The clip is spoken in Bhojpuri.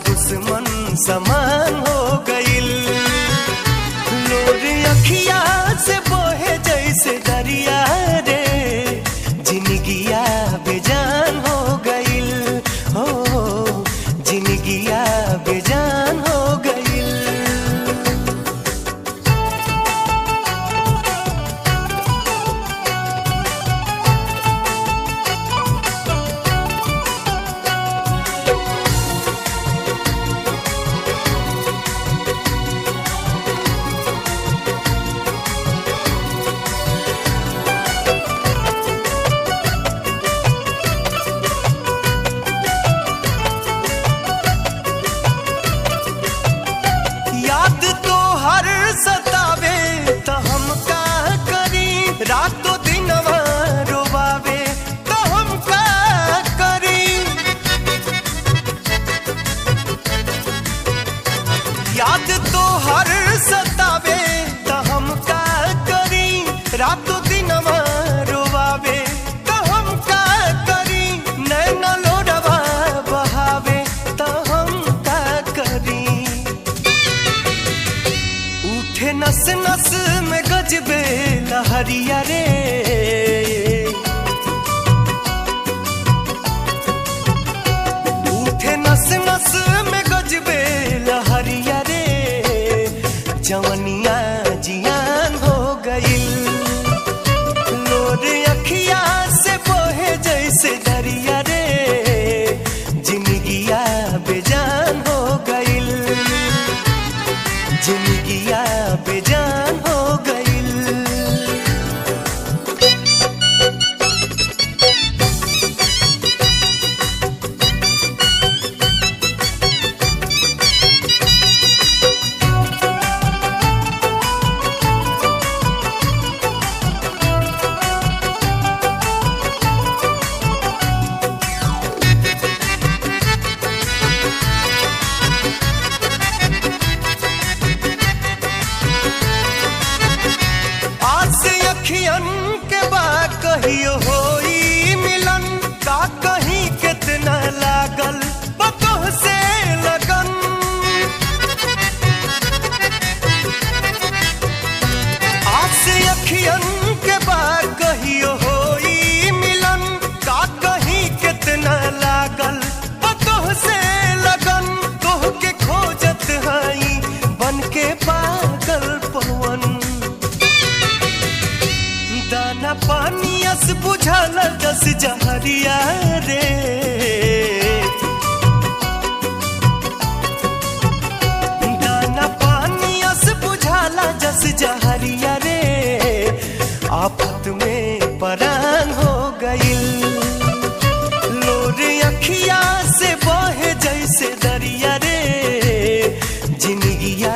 दुश्मन समान हो गइल। लोर अखिया से बहे जैसे दरिया रे, जिंदगिया बेजान हो गइल। हो जिंदगिया बेजान हो गइल। याद तो हर सतावे तो हम का करी, रातों दिनवा रोवावे तो हम का करी। याद तो हर सतावे तो हम का करी, रातों दिनवा रोवावे तो हम का करी। नैना लोडवा बहावे तो हम का करी। उठे नस नस में गजबे लहरिया रे, उठे नस नस में गजबे लहरिया रे। जवनिया जियान हो गइल। लोर अखिया से बहे जैसे दरिया रे, जिंदगिया बेजान हो गइल। जिंदगिया बेजान हो गइल। अखियन के बा कहियो होई मिलन, का कहीं कितना लागल बतोह से लगन। आस अखियन के बा कहियो होई मिलन, का कहीं कितना लागल बतोह से लगन। तोह के खोजत हई बन के पागल पवन। दाना पानी अस बुझल दस जहरिया रे, दाना पानी अस बुझल दस जहरिया रे। आफत में परान हो गइल। लोर अखिया से बहे जैसे दरिया रे, जिंदगिया